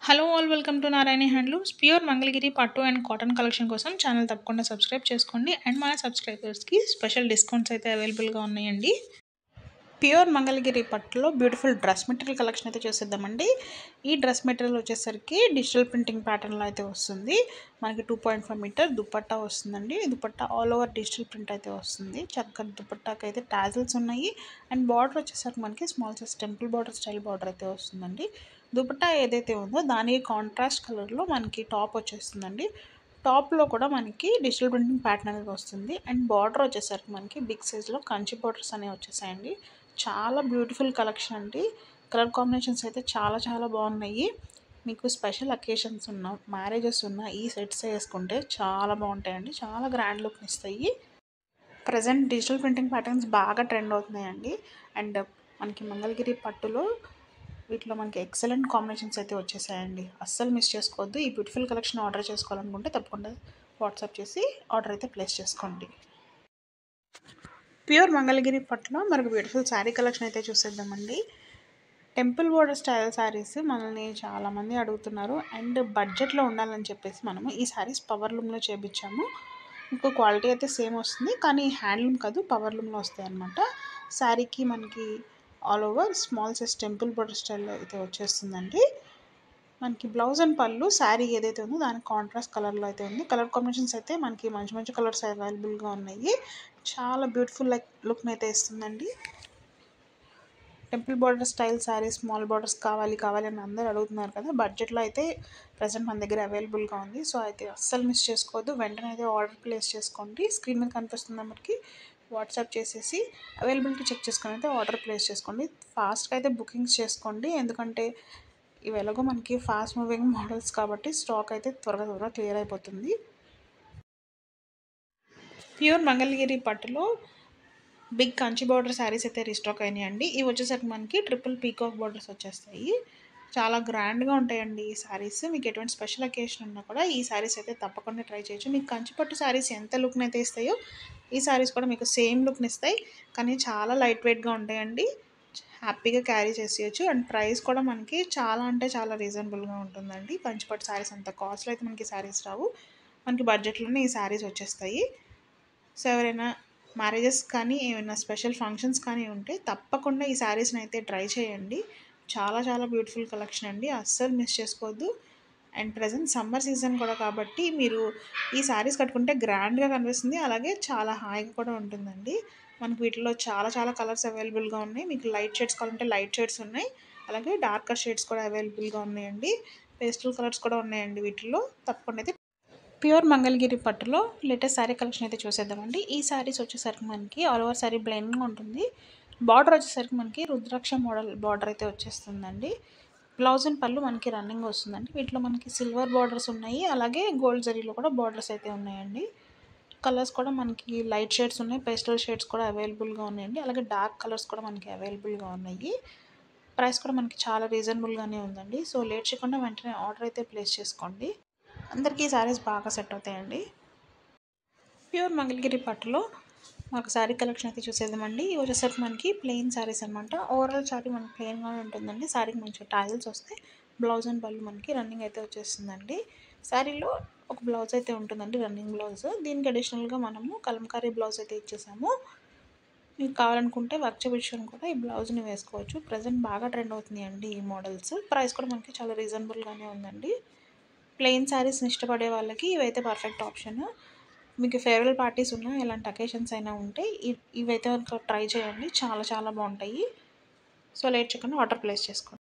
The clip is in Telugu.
Hello all welcome to Narayani handlooms pure Mangalagiri పట్టు అండ్ కాటన్ కలెక్షన్ కోసం ఛానల్ తప్పకుండా సబ్స్క్రైబ్ చేసుకోండి అండ్ మన సబ్స్క్రైబర్స్కి స్పెషల్ డిస్కౌంట్స్ అయితే అవైలబుల్గా ఉన్నాయండి. ప్యూర్ మంగళగిరి పట్టులో బ్యూటిఫుల్ డ్రెస్ మెటీరియల్ కలెక్షన్ అయితే చూసేద్దామండి. ఈ డ్రెస్ మెటీరియల్ వచ్చేసరికి డిజిటల్ ప్రింటింగ్ ప్యాటర్న్లో అయితే వస్తుంది. మనకి 2.5 మీటర్ దుపట్టా వస్తుందండి. Dupatta all over digital print అయితే వస్తుంది. చక్కగా దుపట్టాకి అయితే టాజిల్స్ ఉన్నాయి అండ్ బార్డర్ వచ్చేసరికి మనకి small size temple border style border అయితే వస్తుందండి. దుపట్టా ఏదైతే ఉందో దానికి కాంట్రాస్ట్ కలర్లో మనకి టాప్ వచ్చేస్తుందండి. టాప్లో కూడా మనకి డిజిటల్ ప్రింటింగ్ ప్యాటర్న్ అనేది వస్తుంది అండ్ బార్డర్ వచ్చేసరికి మనకి బిగ్ సైజ్లో కంచి బార్డర్స్ అనేవి వచ్చేసాయండి. చాలా బ్యూటిఫుల్ కలెక్షన్ అండి. కలర్ కాంబినేషన్స్ అయితే చాలా చాలా బాగున్నాయి. మీకు స్పెషల్ అకేషన్స్ ఉన్న మ్యారేజెస్ ఉన్న ఈ సెట్స్ వేసుకుంటే చాలా బాగుంటాయండి. చాలా గ్రాండ్ లుక్ని ఇస్తాయి. ప్రజెంట్ డిజిటల్ ప్రింటింగ్ ప్యాటర్న్స్ బాగా ట్రెండ్ అవుతున్నాయండి. అండ్ మనకి మంగళగిరి పట్టులో వీటిలో మనకి ఎక్సలెంట్ కాంబినేషన్స్ అయితే వచ్చేసాయండి. అస్సలు మిస్ చేసుకోవద్దు. ఈ బ్యూటిఫుల్ కలెక్షన్ ఆర్డర్ చేసుకోవాలనుకుంటే తప్పకుండా వాట్సాప్ చేసి ఆర్డర్ అయితే ప్లేస్ చేసుకోండి. ప్యూర్ మంగళగిరి పట్టులో మనకు బ్యూటిఫుల్ శారీ కలెక్షన్ అయితే చూసేద్దామండి. టెంపుల్ బోర్డర్ స్టైల్ శారీస్ మనల్ని చాలామంది అడుగుతున్నారు అండ్ బడ్జెట్లో ఉండాలని చెప్పేసి మనము ఈ శారీస్ పవర్ లూమ్లో చేయించాము. ఇంకో క్వాలిటీ అయితే సేమ్ వస్తుంది కానీ హ్యాండ్లూమ్ కాదు పవర్ లూమ్లో వస్తాయి అన్నమాట. శారీకి మనకి all over small size temple border style అయితే వచ్చేస్తుందండి. మనకి బ్లౌజ్ అండ్ పళ్ళు శారీ ఏదైతే ఉందో దానికి కాంట్రాస్ట్ కలర్లో అయితే ఉంది. కలర్ కాంబినేషన్స్ అయితే మనకి మంచి మంచి కలర్స్ అవైలబుల్గా ఉన్నాయి. చాలా బ్యూటిఫుల్ లుక్ని అయితే ఇస్తుందండి. Temple border style sari small borders కావాలి అని అందరూ అడుగుతున్నారు కదా. బడ్జెట్లో అయితే ప్రజెంట్ మన దగ్గర అవైలబుల్గా ఉంది. సో అయితే అస్సలు మిస్ చేసుకోవద్దు. వెంటనే అయితే ఆర్డర్ ప్లేస్ చేసుకోండి. స్క్రీన్ మీద కనిపిస్తుంది నెంబర్కి వాట్సాప్ చేసేసి అవైలబిలిటీ చెక్ చేసుకొని అయితే ఆర్డర్ ప్లేస్ చేసుకోండి. ఫాస్ట్గా అయితే బుకింగ్స్ చేసుకోండి. ఎందుకంటే ఇవి ఎలాగో మనకి ఫాస్ట్ మూవింగ్ మోడల్స్ కాబట్టి స్టాక్ అయితే త్వరగా క్లియర్ అయిపోతుంది. ప్యూర్ మంగళగిరి పట్టులో బిగ్ కంచి బార్డర్ శారీస్ అయితే రీస్టాక్ అయినాయండి. ఇవి వచ్చేసరికి మనకి ట్రిపుల్ పీకాక్ బార్డర్స్ వచ్చేస్తాయి. చాలా గ్రాండ్గా ఉంటాయండి ఈ శారీస్. మీకు ఎటువంటి స్పెషల్ అకేషన్ ఉన్నా కూడా ఈ శారీస్ అయితే తప్పకుండా ట్రై చేయొచ్చు. మీకు కంచి పట్టు శారీస్ ఎంత లుక్ని అయితే ఇస్తాయో ఈ శారీస్ కూడా మీకు సేమ్ లుక్ని ఇస్తాయి. కానీ చాలా లైట్ వెయిట్గా ఉంటాయండి. హ్యాపీగా క్యారీ చేసేయచ్చు అండ్ ప్రైస్ కూడా మనకి చాలా అంటే చాలా రీజనబుల్గా ఉంటుందండి. కంచి పట్టు శారీస్ అంత కాస్ట్లో అయితే మనకి శారీస్ రావు. మనకి బడ్జెట్లోనే ఈ శారీస్ వచ్చేస్తాయి. సో ఎవరైనా మ్యారేజెస్ కానీ ఏమైనా స్పెషల్ ఫంక్షన్స్ కానీ ఉంటే తప్పకుండా ఈ శారీస్ని అయితే ట్రై చేయండి. చాలా చాలా బ్యూటిఫుల్ కలెక్షన్ అండి. అస్సలు మిస్ చేసుకోవద్దు. అండ్ ప్రజెంట్ సమ్మర్ సీజన్ కూడా కాబట్టి మీరు ఈ శారీస్ కట్టుకుంటే గ్రాండ్గా కనిపిస్తుంది. అలాగే చాలా హాయిగా కూడా ఉంటుందండి. మనకి వీటిలో చాలా చాలా కలర్స్ అవైలబుల్గా ఉన్నాయి. మీకు లైట్ షేడ్స్ కావాలంటే లైట్ షేడ్స్ ఉన్నాయి. అలాగే డార్కర్ షేడ్స్ కూడా అవైలబుల్గా ఉన్నాయండి. పేస్టల్ కలర్స్ కూడా ఉన్నాయండి వీటిల్లో. తప్పకుండా అయితే ప్యూర్ మంగళగిరి పట్టులో లేటెస్ట్ శారీ కలెక్షన్ అయితే చూసేద్దామండి. ఈ శారీస్ వచ్చేసరికి మనకి ఆల్ ఓవర్ శారీ బ్లెండ్గా ఉంటుంది. బార్డర్ వచ్చేసరికి మనకి రుద్రాక్ష మోడల్ బార్డర్ అయితే వచ్చేస్తుందండి. బ్లౌజ్ అండ్ పళ్ళు మనకి రన్నింగ్ వస్తుందండి. వీటిలో మనకి సిల్వర్ బార్డర్స్ ఉన్నాయి. అలాగే గోల్డ్ జరీలో కూడా బార్డర్స్ అయితే ఉన్నాయండి. కలర్స్ కూడా మనకి లైట్ షేడ్స్ ఉన్నాయి. పేస్టల్ షేడ్స్ కూడా అవైలబుల్గా ఉన్నాయండి. అలాగే డార్క్ కలర్స్ కూడా మనకి అవైలబుల్గా ఉన్నాయి. ప్రైస్ కూడా మనకి చాలా రీజనబుల్గానే ఉందండి. సో లేట్ చేయకుండా వెంటనే ఆర్డర్ అయితే ప్లేస్ చేసుకోండి. అందరికీ శారీస్ బాగా సెట్ అవుతాయండి. ప్యూర్ మంగళగిరి పట్టులో మాకు శారీ కలెక్షన్ అయితే చూసేద్దామండి. ఇవి వచ్చేసరికి మనకి ప్లెయిన్ శారీస్ అనమాట. ఓవరాల్ శారీ మనకి ప్లెయిన్గానే ఉంటుందండి. శారీకి మంచిగా టాజిల్స్ వస్తాయి. బ్లౌజ్ అండ్ పళ్ళు మనకి రన్నింగ్ అయితే వచ్చేస్తుందండి. శారీలో ఒక బ్లౌజ్ అయితే ఉంటుందండి, రన్నింగ్ బ్లౌజ్. దీనికి అడిషనల్గా మనము కలంకారీ బ్లౌజ్ అయితే ఇచ్చేసాము. మీకు కావాలనుకుంటే వర్క్ చేయించుకొని కూడా ఈ బ్లౌజ్ని వేసుకోవచ్చు. ప్రజెంట్ బాగా ట్రెండ్ అవుతున్నాయండి ఈ మోడల్స్. ప్రైస్ కూడా మనకి చాలా రీజనబుల్గానే ఉందండి. ప్లెయిన్ శారీస్ని ఇష్టపడే వాళ్ళకి ఇవైతే పర్ఫెక్ట్ ఆప్షన్. మీకు ఫేర్వెల్ పార్టీస్ ఉన్నా ఇలాంటి అకేషన్స్ అయినా ఉంటే ఇవైతే ట్రై చేయండి. చాలా చాలా బాగుంటాయి. సో లేట్ చేయకుండా ఆర్డర్ ప్లేస్ చేసుకోండి.